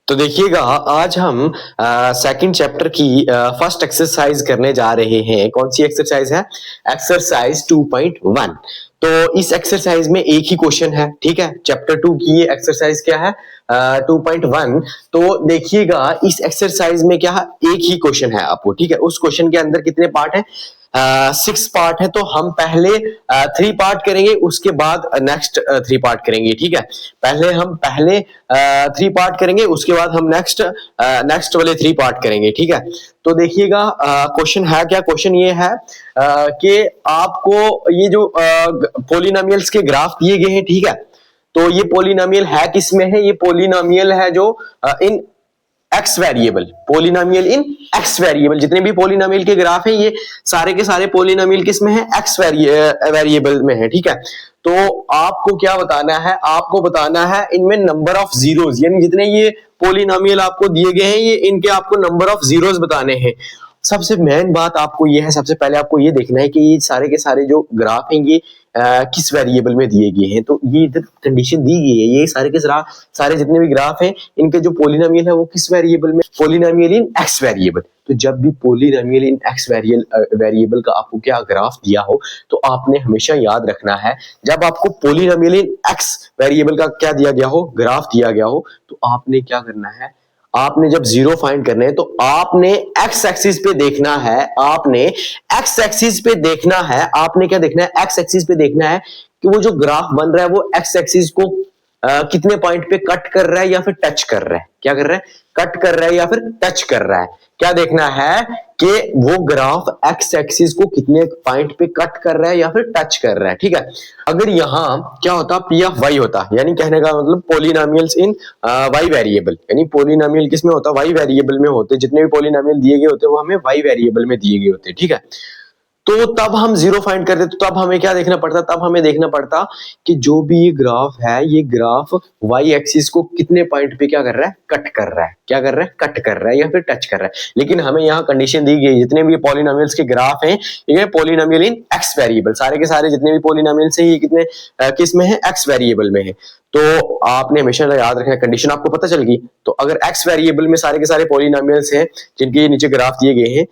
तो देखिएगा आज हम सेकंड चैप्टर की फर्स्ट एक्सरसाइज करने जा रहे हैं। कौन सी एक्सरसाइज है? एक्सरसाइज 2.1। तो इस एक्सरसाइज में एक ही क्वेश्चन है, ठीक है। चैप्टर 2 की ये एक्सरसाइज क्या है? 2.1। तो देखिएगा इस एक्सरसाइज में क्या है, एक ही क्वेश्चन है आपको, ठीक है। उस क्वेश्चन के अंदर कितने पार्ट है? 6 पार्ट है। तो हम पहले 3 पार्ट करेंगे, उसके बाद नेक्स्ट 3 पार्ट करेंगे, ठीक है। पहले हम 3 पार्ट करेंगे, उसके बाद हम नेक्स्ट वाले 3 पार्ट करेंगे, ठीक है। तो देखिएगा क्वेश्चन है क्या? क्वेश्चन ये है कि आपको ये जो पोलिनोमियल्स के ग्राफ दिए गए हैं, ठीक है। तो ये पोलिनोमियल है किसमें है? ये पोलिनोमियल है जो in x variable, polynomial in x variable. जितने भी पोलिनोमियल के ग्राफ हैं ये सारे के सारे पोलिनोमियल किसमें है? एक्स वेरिएबल में है, ठीक है। तो आपको क्या बताना है? आपको बताना है इनमें नंबर ऑफ जीरोस, यानी जितने ये पोलिनोमियल आपको दिए गए हैं ये इनके आपको नंबर ऑफ जीरोस बताने हैं। सबसे मेन बात आपको ये है, सबसे पहले आपको ये देखना है कि ये सारे के सारे जो ग्राफ हैं ये किस वेरिएबल में दिए गए हैं। तो ये इधर कंडीशन दी गई है, ये सारे के सारे जितने भी ग्राफ हैं इनके जो पोलिनोमियल है वो किस वेरिएबल में? Polynomial in x variable. तो जब भी पोलिनोमियल इन एक्स वेरिएबल का आपको क्या ग्राफ दिया हो तो आपने हमेशा याद रखना है, जब आपको पोलिनोमियल इन एक्स वेरिएबल का क्या दिया गया हो, ग्राफ दिया गया हो, तो आपने क्या करना है? आपने जब जीरो फाइंड करने हैं तो आपने एक्स एक्सिस पे देखना है, आपने एक्स एक्सिस पे देखना है, आपने क्या देखना है? एक्स एक्सिस पे देखना है कि वो जो ग्राफ बन रहा है वो एक्स एक्सिस को कितने पॉइंट पे कट कर रहा है या फिर टच कर रहा है। क्या कर रहा है? कट कर रहा है या फिर टच कर रहा है। क्या देखना है कि वो ग्राफ एक्स एक्सिस को कितने पॉइंट पे कट कर रहा है या फिर टच कर रहा है, ठीक है। अगर यहां क्या होता? पी ऑफ वाई होता, यानी कहने का मतलब पोलिनोमियल्स इन वाई वेरिएबल, यानी पोलिनोमियल किस में होता? वाई वेरिएबल में होते। जितने भी पोलिनोमियल दिए गए होते वो हमें वाई वेरिएबल में दिए गए होते, ठीक है। तो तब हम जीरो फाइंड करते, तो तब हमें क्या देखना पड़ता? तब हमें देखना पड़ता कि जो भी ये ग्राफ है, ये ग्राफ वाई एक्सिस को कितने पॉइंट पे क्या कर रहा है? कट कर रहा है। क्या कर रहा है? कट कर रहा है या फिर टच कर रहा है। लेकिन हमें यहाँ कंडीशन दी गई, जितने भी पॉलिनोमियल्स के ग्राफ हैं ये पोलिनोमियल इन एक्स वेरिएबल, सारे के सारे जितने भी पॉलिनोमियल्स हैं ये कितने किस में है? एक्स वेरिएबल में है। तो आपने हमेशा याद रखना, कंडीशन आपको पता चल गई। तो अगर एक्स वेरिएबल में सारे के सारे पॉलिनोमियल्स हैं जिनके नीचे ग्राफ दिए गए हैं,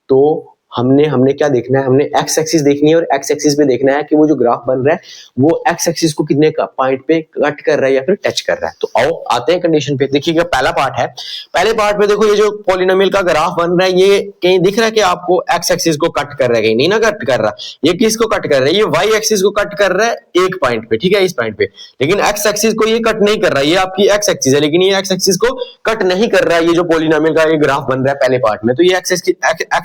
तो हमने क्या देखना है? हमने एक्स एक्सिस देखनी है और एक्स एक्सिस पे देखना है कि वो जो ग्राफ बन रहा है वो एक्स एक्सिस को कितने पॉइंट पे कट कर रहा है या फिर टच कर रहा है। तो आओ आते हैं कंडीशन पे। देखिएगा पहला पार्ट है, पहले पार्ट में देखो ये जो पॉलिनोमियल का ग्राफ बन रहा है ये कहीं दिख रहा है कि आपको एक्स एक्सिस को कट कर रहा है? कहीं नहीं ना कट कर रहा। ये किसको कट कर रहा है? ये वाई एक्सिस को कट कर रहा है एक पॉइंट पे, ठीक है, इस पॉइंट पे। लेकिन एक्स एक्सिस को ये कट नहीं कर रहा है, ये आपकी एक्स एक्सिस है, लेकिन ये एक्स एक्सिस को कट नहीं कर रहा है। ये जो पॉलिनोमियल का ये ग्राफ बन रहा है पहले पार्ट में, तो ये एक्स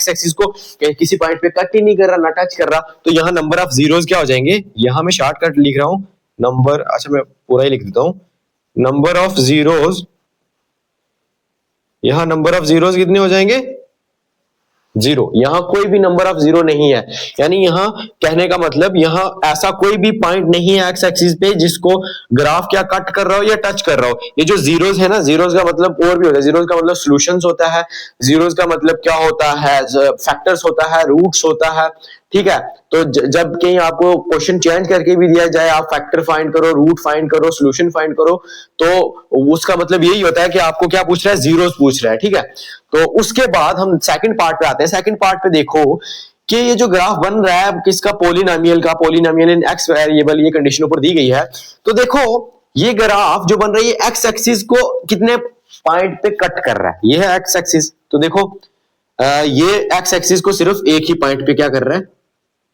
एक्सिस को किसी पॉइंट पे कट ही नहीं कर रहा, ना टच कर रहा। तो यहाँ नंबर ऑफ जीरोस क्या हो जाएंगे? यहाँ मैं शॉर्टकट लिख रहा हूं नंबर, अच्छा मैं पूरा ही लिख देता हूं, नंबर ऑफ जीरोस। यहाँ नंबर ऑफ जीरोस कितने हो जाएंगे? जीरो। यहाँ कोई भी नंबर ऑफ जीरो नहीं है, यानी यहाँ कहने का मतलब यहाँ ऐसा कोई भी पॉइंट नहीं है एक्स एक्सिस पे जिसको ग्राफ क्या कट कर रहा हो या टच कर रहा हो। ये जो जीरोस है ना, जीरोस का मतलब और भी होता है। जीरोस का मतलब सॉल्यूशंस होता है, जीरोस का मतलब क्या होता है? फैक्टर्स होता है, रूट्स होता है, ठीक है। तो जब कहीं आपको क्वेश्चन चेंज करके भी दिया जाए, आप फैक्टर फाइंड करो, रूट फाइंड करो, सॉल्यूशन फाइंड करो, तो उसका मतलब यही होता है कि आपको क्या पूछ रहा है? जीरोस पूछ रहा है, ठीक है। तो उसके बाद हम सेकंड पार्ट पे आते हैं। सेकंड पार्ट पे देखो कि ये जो ग्राफ बन रहा है किसका? पोलिनोमियल का, पोलिनोमियल इन एक्स वेरिएबल, ये कंडीशन ऊपर दी गई है। तो देखो ये ग्राफ जो बन रही है एक्स एक्सिस को कितने पॉइंट पे कट कर रहा है? ये है एक्स एक्सिस। तो देखो ये एक्स एक्सिस को सिर्फ एक ही पॉइंट पे क्या कर रहा है?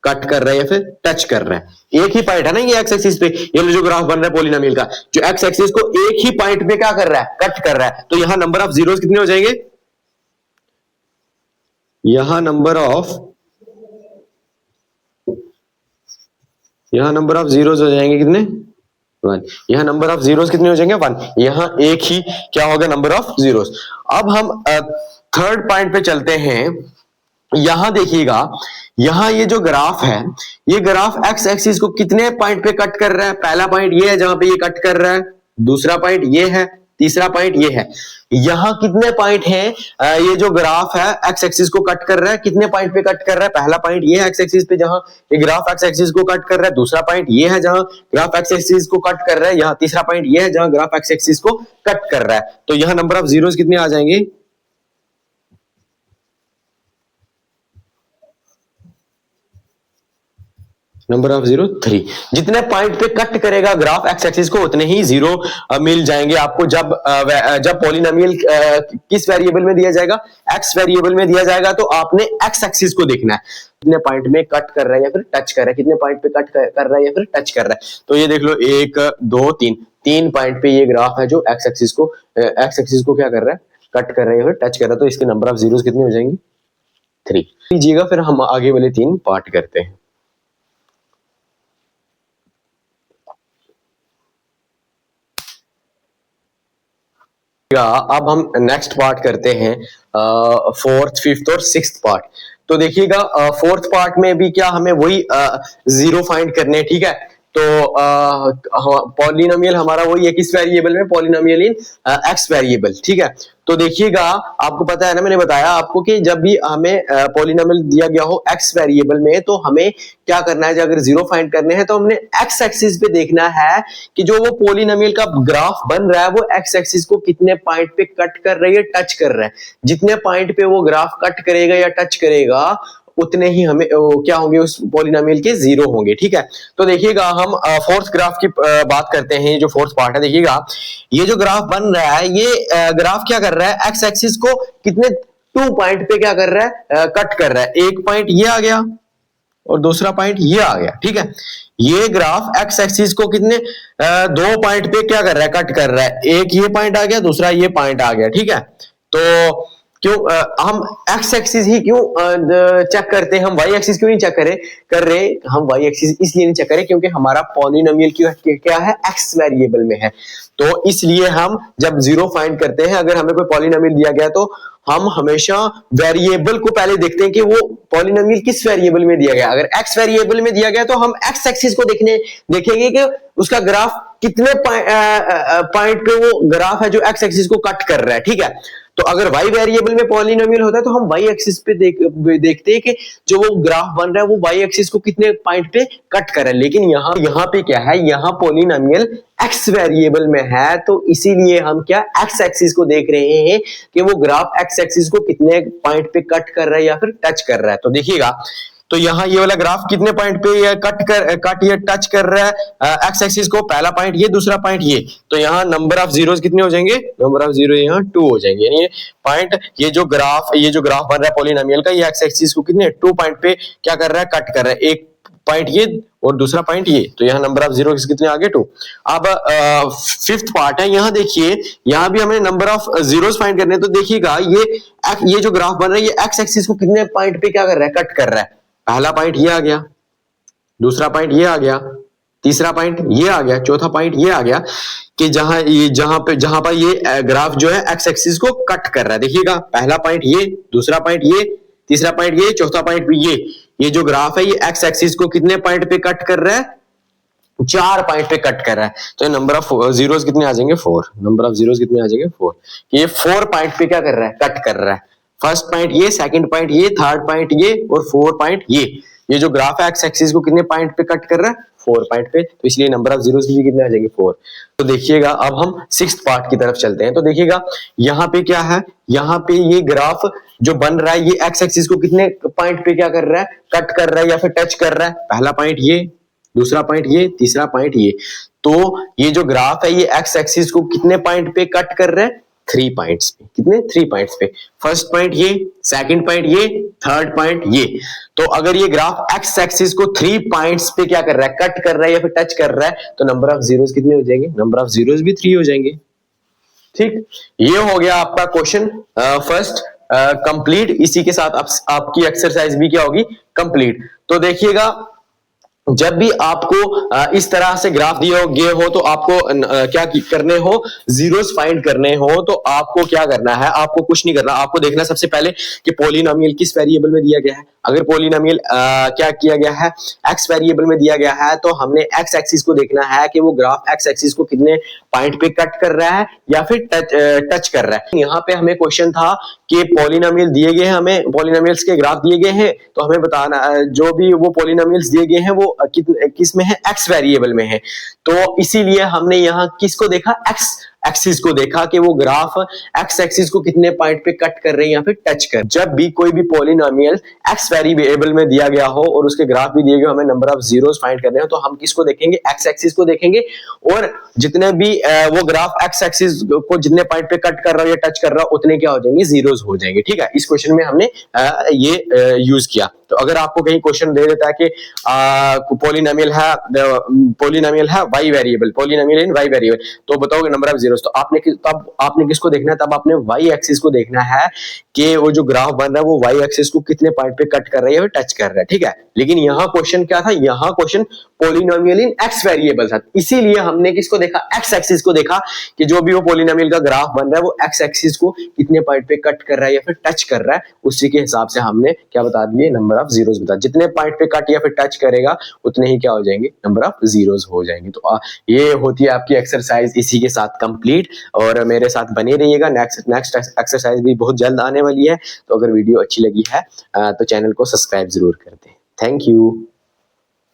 कट कर रहा है या फिर टच कर रहा है। एक ही पॉइंट है ना ये एक्स एक्सिस पे, ये जो ग्राफ बन रहा है पॉलिनोमियल का, जो एक्स एक्सिस को एक ही पॉइंट पे क्या कर रहा है? कट कर रहा है। तो यहां नंबर ऑफ जीरोस कितने हो जाएंगे? यहां नंबर ऑफ जीरोस हो जाएंगे कितने? 1। यहां नंबर ऑफ जीरोस कितने हो जाएंगे? 1। यहां एक ही क्या होगा? Number of zeros. अब हम थर्ड पॉइंट पे चलते हैं। यहां देखिएगा, यहां ये जो ग्राफ है, ये ग्राफ एक्स एक्सिस को कितने पॉइंट पे कट कर रहा है? पहला पॉइंट ये है जहां पे ये कट कर रहा है, दूसरा पॉइंट ये है, तीसरा पॉइंट ये है। यहाँ कितने पॉइंट हैं? ये जो ग्राफ है एक्स एक्सिस को कट कर रहा है, कितने पॉइंट पे कट कर रहा है? पहला पॉइंट ये है एक्स एक्सिस पे जहां ये ग्राफ एक्स एक्सिस को कट कर रहा है, दूसरा पॉइंट ये है जहां ग्राफ एक्स एक्सिस को कट कर रहा है, यहाँ तीसरा पॉइंट ये है जहां ग्राफ एक्स एक्सिस को कट कर रहा है। तो यहाँ नंबर ऑफ जीरोस कितने आ जाएंगे? Number of zero 3। जितने पॉइंट पे कट करेगा ग्राफ एक्स एक्सिस को उतने ही जीरो मिल जाएंगे आपको। जब पॉलिनोमियल किस वेरिएबल में दिया जाएगा? एक्स वेरिएबल में दिया जाएगा, तो आपने एक्स एक्सिस को देखना है कितने पॉइंट में कट कर रहा है या फिर टच कर रहा है, कितने पॉइंट पे कट कर रहा है या फिर टच कर रहा है। तो ये देख लो 1 2 3, 3 पॉइंट पे ये ग्राफ है जो एक्स एक्सिस को क्या कर रहा है? कट कर रहा है या फिर टच कर रहा है। तो इसके नंबर ऑफ जीरोस कितने हो जाएंगे? 3 लीजिएगा। फिर हम आगे वाले 3 पार्ट करते हैं। अब हम नेक्स्ट पार्ट करते हैं, 4th 5th और 6th पार्ट। तो देखिएगा 4th पार्ट में भी क्या हमें वही जीरो फाइंड करने, ठीक है। तो पॉलिनोमियल हमारा वही है, किस वेरिएबल में? पॉलिनोमियल इन एक्स वेरिएबल, ठीक है। तो देखिएगा आपको पता है ना, मैंने बताया आपको कि जब भी हमें पॉलिनोमियल दिया गया हो एक्स वेरिएबल में, तो हमें क्या करना है? अगर जीरो फाइंड करने हैं तो हमने एक्स एक्सिस पे देखना है कि जो वो पॉलिनोमियल का ग्राफ बन रहा है वो एक्स एक्सिस को कितने पॉइंट पे कट कर रही है, टच कर रहा है। जितने पॉइंट पे वो ग्राफ कट करेगा या टच करेगा उतने ही हमें क्या होंगे? उस पॉलिनोमियल के जीरो होंगे, ठीक है। तो देखिएगा हम 4th ग्राफ की बात करते हैं। जो 4th पार्ट है, देखिएगा ये जो ग्राफ बन रहा है, ये ग्राफ क्या कर रहा है? एक्स एक्सिस को कितने 2 पॉइंट पे क्या कर रहा है? कट कर रहा है। एक पॉइंट ये आ गया और दूसरा पॉइंट ये आ गया, ठीक है। ये ग्राफ एक्स एक्सिस को कितने 2 पॉइंट पे क्या कर रहा है? कट कर रहा है। एक ये पॉइंट आ गया, दूसरा ये पॉइंट आ गया, ठीक है। तो क्यों हम एक्स एक्सिस ही क्यों चेक करते हैं? हम वाई एक्सिस क्यों नहीं चेक कर रहे? हम वाई एक्सिस इसलिए नहीं चेक करें क्योंकि हमारा पॉलिनोमियल क्या है? एक्स वेरिएबल में है। तो इसलिए हम जब जीरो फाइंड करते हैं, अगर हमें कोई पॉलिनोमियल दिया गया तो हम हमेशा वेरिएबल को पहले देखते हैं कि वो पॉलिनोमियल किस वेरिएबल में दिया गया। अगर एक्स वेरिएबल में दिया गया तो हम एक्स एक्सिस को देखेंगे कि उसका ग्राफ कितने पॉइंट पे वो ग्राफ है जो एक्स एक्सिस को कट कर रहा है, ठीक है। तो अगर y वेरिएबल में पॉलिनोमियल होता है तो हम y एक्सिस पे देखते हैं कि जो वो ग्राफ बन रहा है वो y एक्सिस को कितने पॉइंट पे कट कर रहा है। लेकिन यहाँ पे क्या है? यहाँ पॉलिनोमियल x वेरिएबल में है, तो इसीलिए हम क्या x एक्सिस को देख रहे हैं कि वो ग्राफ x एक्सिस को कितने पॉइंट पे कट कर रहा है या फिर टच कर रहा है। तो देखिएगा, तो यहाँ ये वाला ग्राफ कितने पॉइंट पे ये कट या टच कर रहा है एक्स एक्सिस को? पहला पॉइंट ये, दूसरा पॉइंट ये। तो यहाँ नंबर ऑफ जीरोस कितने हो जाएंगे? नंबर ऑफ जीरो यहाँ 2 हो जाएंगे। यानी पॉइंट ये जो ग्राफ बन रहा है पॉलिनोमियल का, ये एक्स एक्सिस को कितने 2 पॉइंट पे क्या कर रहा है? कट कर रहा है। एक पॉइंट ये और दूसरा पॉइंट ये। तो यहाँ नंबर ऑफ जीरो कितने आगे? 2। अब 5th पार्ट है, यहाँ देखिए, यहाँ भी हमें नंबर ऑफ जीरोस फाइंड करने हैं। तो देखिएगा ये जो ग्राफ बन रहा है ये एक्स एक्सिस को कितने पॉइंट पे क्या कर रहा है? कट कर रहा है। पहला पॉइंट ये आ गया, दूसरा पॉइंट ये आ गया, तीसरा पॉइंट ये आ गया, चौथा पॉइंट ये आ गया कि जहां पर ये ग्राफ जो है एक्स एक्सिस को कट कर रहा है। देखिएगा पहला पॉइंट ये, दूसरा पॉइंट ये, तीसरा पॉइंट ये, चौथा पॉइंट भी ये जो ग्राफ है ये एक्स एक्सिस को कितने पॉइंट पे कट कर रहा है? 4 पॉइंट पे कट कर रहा है। तो नंबर ऑफ जीरोस कितने आ जाएंगे? 4। नंबर ऑफ जीरोस कितने आ जाएंगे? 4। ये 4 पॉइंट पे क्या कर रहा है? कट कर रहा है। फर्स्ट पॉइंट ये, सेकंड पॉइंट ये, थर्ड पॉइंट ये और 4 पॉइंट ये जो ग्राफ है एक्स एक्सिस को कितने पॉइंट पे कट कर रहा है? 4 पॉइंट पे। तो इसलिए नंबर ऑफ जीरोस भी कितने आ जाएंगे? 4। तो देखिएगा अब हम 6th पार्ट की तरफ चलते हैं। तो देखिएगा यहाँ पे क्या है? यहाँ पे ये ग्राफ जो बन रहा है ये एक्स एक्सिस को कितने पॉइंट पे क्या कर रहा है? कट कर रहा है या फिर टच कर रहा है। पहला पॉइंट ये, दूसरा पॉइंट ये, तीसरा पॉइंट ये। तो ये जो ग्राफ है ये एक्स एक्सिस को कितने पॉइंट पे कट कर रहा है? 3 पॉइंट्स पे। कितने? 3 पॉइंट्स पे। फर्स्ट पॉइंट ये, सेकंड पॉइंट ये, थर्ड पॉइंट ये। तो अगर ये ग्राफ एक्स एक्सिस को 3 पॉइंट्स पे क्या कर रहा है? कट कर रहा है या फिर टच कर रहा है, तो नंबर ऑफ जीरोस कितने हो जाएंगे? नंबर ऑफ जीरोस भी 3 हो जाएंगे। ठीक, ये हो गया आपका क्वेश्चन फर्स्ट कंप्लीट। इसी के साथ आपकी एक्सरसाइज भी क्या होगी? कंप्लीट। तो देखिएगा जब भी आपको इस तरह से ग्राफ दिए गए हो तो आपको क्या करने हो? जीरोस फाइंड करने हो। तो आपको क्या करना है? आपको कुछ नहीं करना, आपको देखना सबसे पहले कि पॉलिनोमियल किस वेरिएबल में दिया गया है। अगर पॉलिनोमियल क्या किया गया है, एक्स वेरिएबल में दिया गया है, तो हमने एक्स एक्सिस को देखना है कि वो ग्राफ एक्स एक्सिस को कितने पॉइंट पे कट कर रहा है या फिर टच कर रहा है। यहाँ पे हमें क्वेश्चन था कि पॉलिनोमियल दिए गए हैं, हमें पॉलिनोमियल्स के ग्राफ दिए गए हैं, तो हमें बताना जो भी वो पॉलिनोमियल्स दिए गए हैं वो किस में है, एक्स वेरिएबल में है। तो इसीलिए हमने यहाँ किसको देखा, एक्स एक्सिस को देखा कि वो ग्राफ एक्स एक्सिस को कितने पॉइंट पे कट कर रहे हैं या फिर टच कर। जब भी कोई भी पॉलिनोमियल एक्स वेरिएबल में दिया गया हो और उसके ग्राफ भी दिए गए, हमें नंबर ऑफ जीरोस फाइंड करने हो, तो हम किसको देखेंगे, एक्स एक्सिस को देखेंगे, और जितने भी वो ग्राफ एक्स एक्सिस को जितने पॉइंट पे कट कर रहा है या टच कर रहा है उतने क्या हो जाएंगे, जीरोस हो जाएंगे। ठीक है, इस क्वेश्चन में हमने ये यूज किया। तो अगर आपको कहीं क्वेश्चन दे देता है कि पॉलिनोमियल है y variable, polynomial in y variable, तो बताओगे नंबर ऑफ जीरोस, तो आपने किसको देखना है, तब आपने वाई एक्सिस को देखना है कि वो जो ग्राफ बन रहा है वो वाई एक्सिस को कितने पॉइंट पे कट कर रहा है या टच कर रहा है। ठीक है, लेकिन यहाँ क्वेश्चन क्या था, यहाँ क्वेश्चन पॉलिनोमियल इन एक्स वेरिएबल था, इसीलिए हमने किसको देखा, एक्स एक्सिस को देखा कि जो भी वो पॉलिनोमियल का ग्राफ बन रहा है वो एक्स एक्सिस को कितने पॉइंट पे कट कर रहा है या फिर टच कर रहा है, उसी के हिसाब से हमने क्या बता दिए, नंबर ऑफ जीरोस बता। जितने पॉइंट पे कट या फिर टच करेगा उतने ही क्या हो जाएंगे, नंबर ऑफ जीरोस हो जाएंगे। तो ये होती है आपकी एक्सरसाइज इसी के साथ कंप्लीट, और मेरे साथ बने रहिएगा, नेक्स्ट एक्सरसाइज भी बहुत जल्द आने वाली है। तो अगर वीडियो अच्छी लगी है तो चैनल को सब्सक्राइब जरूर कर दें। Thank you.